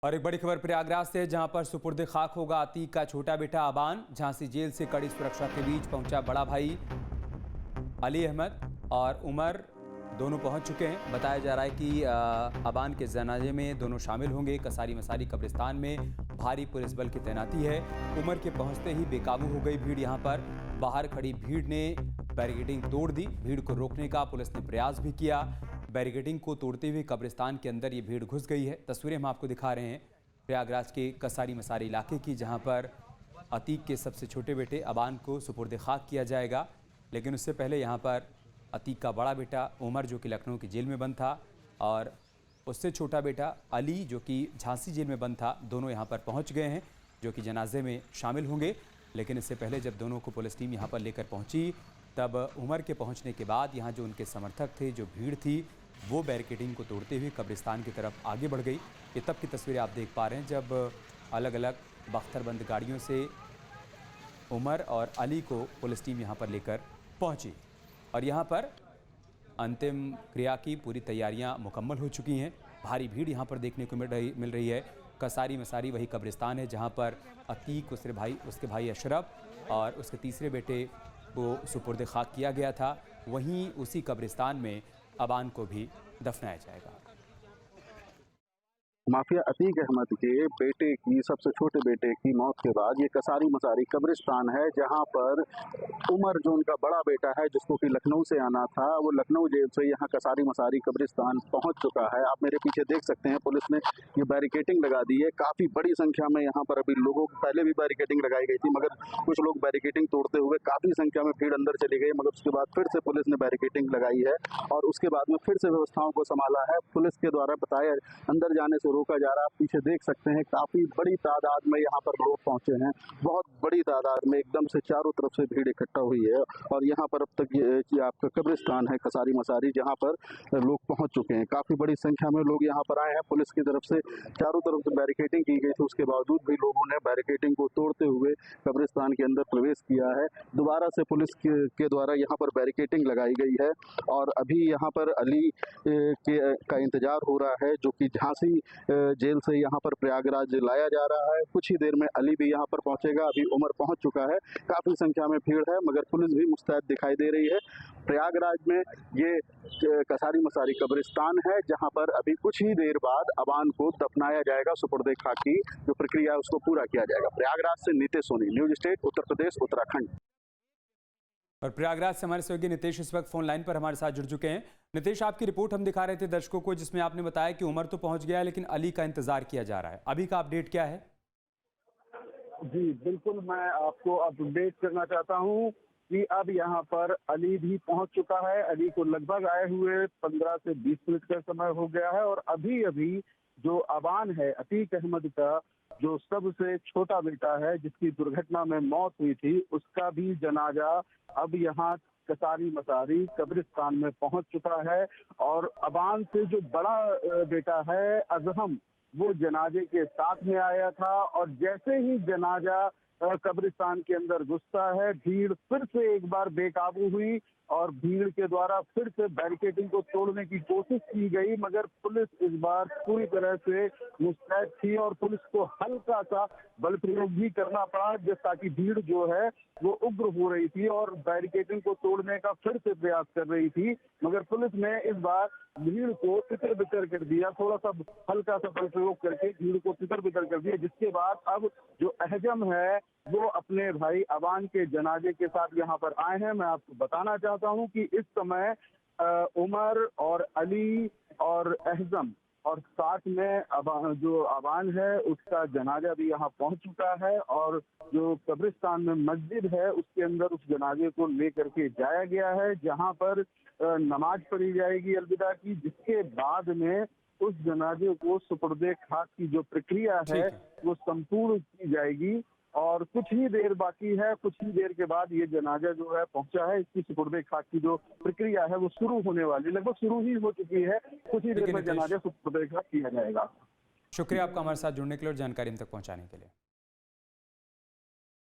और एक बड़ी खबर प्रयागराज से, जहां पर सुपुर्द खाक होगा अतीक का छोटा बेटा अबान। झांसी जेल से कड़ी सुरक्षा के बीच पहुंचा बड़ा भाई अली अहमद और उमर, दोनों पहुंच चुके हैं। बताया जा रहा है कि अबान के जनाजे में दोनों शामिल होंगे। कसारी मसारी कब्रिस्तान में भारी पुलिस बल की तैनाती है। उमर के पहुंचते ही बेकाबू हो गई भीड़। यहां पर बाहर खड़ी भीड़ ने बैरिकेडिंग तोड़ दी। भीड़ को रोकने का पुलिस ने प्रयास भी किया। बैरिकेडिंग को तोड़ते हुए कब्रिस्तान के अंदर ये भीड़ घुस गई है। तस्वीरें हम आपको दिखा रहे हैं प्रयागराज के कसारी मसारी इलाके की, जहां पर अतीक के सबसे छोटे बेटे अबान को सुपुर्द खाक किया जाएगा। लेकिन उससे पहले यहाँ पर अतीक का बड़ा बेटा उमर, जो कि लखनऊ की जेल में बंद था, और उससे छोटा बेटा अली, जो कि झांसी जेल में बंद था, दोनों यहाँ पर पहुँच गए हैं, जो कि जनाजे में शामिल होंगे। लेकिन इससे पहले जब दोनों को पुलिस टीम यहाँ पर लेकर पहुँची, तब उमर के पहुँचने के बाद यहाँ जो उनके समर्थक थे, जो भीड़ थी, वो बैरिकेडिंग को तोड़ते हुए कब्रिस्तान की तरफ आगे बढ़ गई। ये तब की तस्वीरें आप देख पा रहे हैं, जब अलग अलग बख्तरबंद गाड़ियों से उमर और अली को पुलिस टीम यहाँ पर लेकर पहुँची। और यहाँ पर अंतिम क्रिया की पूरी तैयारियाँ मुकम्मल हो चुकी हैं। भारी भीड़ यहाँ पर देखने को मिल रही है। कसारी मसारी वही कब्रिस्तान है जहाँ पर अतीक, उसके भाई अशरफ और उसके तीसरे बेटे को सुपुर्द खाक किया गया था। वहीं उसी कब्रिस्तान में अबान को भी दफनाया जाएगा। माफिया अतीक अहमद के बेटे की, सबसे छोटे बेटे की मौत के बाद ये कसारी मसारी कब्रिस्तान है, जहां पर उमर, जो उनका बड़ा बेटा है, जिसको कि लखनऊ से आना था, वो लखनऊ जेल से यहाँ कसारी मसारी कब्रिस्तान पहुंच चुका है। आप मेरे पीछे देख सकते हैं, पुलिस ने ये बैरिकेडिंग लगा दी है। काफ़ी बड़ी संख्या में यहाँ पर अभी लोगों, पहले भी बैरिकेडिंग लगाई गई थी, मगर कुछ लोग बैरिकेडिंग तोड़ते हुए काफ़ी संख्या में भीड़ अंदर चली गई। मगर उसके बाद फिर से पुलिस ने बैरिकेडिंग लगाई है और उसके बाद में फिर से व्यवस्थाओं को संभाला है। पुलिस के द्वारा बताया अंदर जाने से रोका जा रहा है। आप पीछे देख सकते हैं, काफी बड़ी तादाद में यहाँ पर लोग पहुंचे हैं। बहुत बड़ी तादाद में एकदम से चारों तरफ से भीड़ इकट्ठा हुई है। और यहाँ पर अब तक ये आपका कब्रिस्तान है कसारी मसारी, जहाँ पर लोग पहुंच चुके हैं। काफी बड़ी संख्या में लोग यहाँ पर आए हैं। पुलिस की तरफ से चारों तरफ से बैरिकेडिंग की गई थी, उसके बावजूद भी लोगों ने बैरिकेडिंग को तोड़ते हुए कब्रिस्तान के अंदर प्रवेश किया है। दोबारा से पुलिस के द्वारा यहाँ पर बैरिकेडिंग लगाई गई है और अभी यहाँ पर अली का इंतजार हो रहा है, जो कि झांसी जेल से यहाँ पर प्रयागराज लाया जा रहा है। कुछ ही देर में अली भी यहाँ पर पहुंचेगा। अभी उमर पहुंच चुका है। काफी संख्या में भीड़ है, मगर पुलिस भी मुस्तैद दिखाई दे रही है। प्रयागराज में ये कसारी मसारी कब्रिस्तान है, जहाँ पर अभी कुछ ही देर बाद अबान को दफनाया जाएगा। सुपुर्द खाक की जो प्रक्रिया है उसको पूरा किया जाएगा। प्रयागराज से नितेश सोनी, न्यूज स्टेट, उत्तर प्रदेश, उत्तराखंड। और प्रयागराज से हमारे सहयोगी नितेश इस वक्त फोन लाइन पर हमारे साथ जुड़ चुके हैं। नितेश, आपकी रिपोर्ट हम दिखा रहे थे दर्शकों को, जिसमें आपने बताया कि उमर तो पहुंच गया है, लेकिन अली का इंतजार किया जा रहा है। अभी का अपडेट क्या है? जी बिल्कुल, मैं आपको अपडेट करना चाहता हूं कि अब यहाँ पर अली भी पहुंच चुका है। अली को लगभग आए हुए 15 से 20 मिनट का समय हो गया है और अभी अभी जो अबान है, अतीक अहमद का जो सबसे छोटा बेटा है, जिसकी दुर्घटना में मौत हुई थी, उसका भी जनाजा अब यहाँ कसारी मसारी कब्रिस्तान में पहुंच चुका है। और अबान से जो बड़ा बेटा है अजहम, वो जनाजे के साथ में आया था और जैसे ही जनाजा कब्रिस्तान के अंदर घुसता है, भीड़ फिर से एक बार बेकाबू हुई और भीड़ के द्वारा फिर से बैरिकेडिंग को तोड़ने की कोशिश की गई, मगर पुलिस इस बार पूरी तरह से मुस्तैद थी और पुलिस को हल्का सा बल प्रयोग भी करना पड़ा, ताकि भीड़ जो है वो उग्र हो रही थी और बैरिकेडिंग को तोड़ने का फिर से प्रयास कर रही थी। मगर पुलिस ने इस बार भीड़ को तितर बितर कर दिया, थोड़ा सा हल्का सा बल प्रयोग करके भीड़ को तितर बितर कर दिया, जिसके बाद अब जो अहजम है वो अपने भाई अबान के जनाजे के साथ यहाँ पर आए हैं। मैं आपको बताना चाहता हूँ कि इस समय उमर और अली और अहजम और साथ में जो अबान है उसका जनाजा भी यहाँ पहुँच चुका है और जो कब्रिस्तान में मस्जिद है उसके अंदर उस जनाजे को लेकर के जाया गया है, जहाँ पर नमाज पढ़ी जाएगी अलविदा की, जिसके बाद में उस जनाजे को सुपुर्द खाक की जो प्रक्रिया है वो संपूर्ण की जाएगी। और कुछ ही देर बाकी है, कुछ ही देर के बाद ये जनाजा जो है पहुंचा है, इसकी सुपुर्द खाक की जो प्रक्रिया है वो शुरू होने वाली, लगभग शुरू ही हो चुकी है। कुछ ही देर में जनाजा सुपुर्द खाक किया जाएगा। शुक्रिया आपका हमारे साथ जुड़ने के लिए और जानकारी हम तक पहुंचाने के लिए।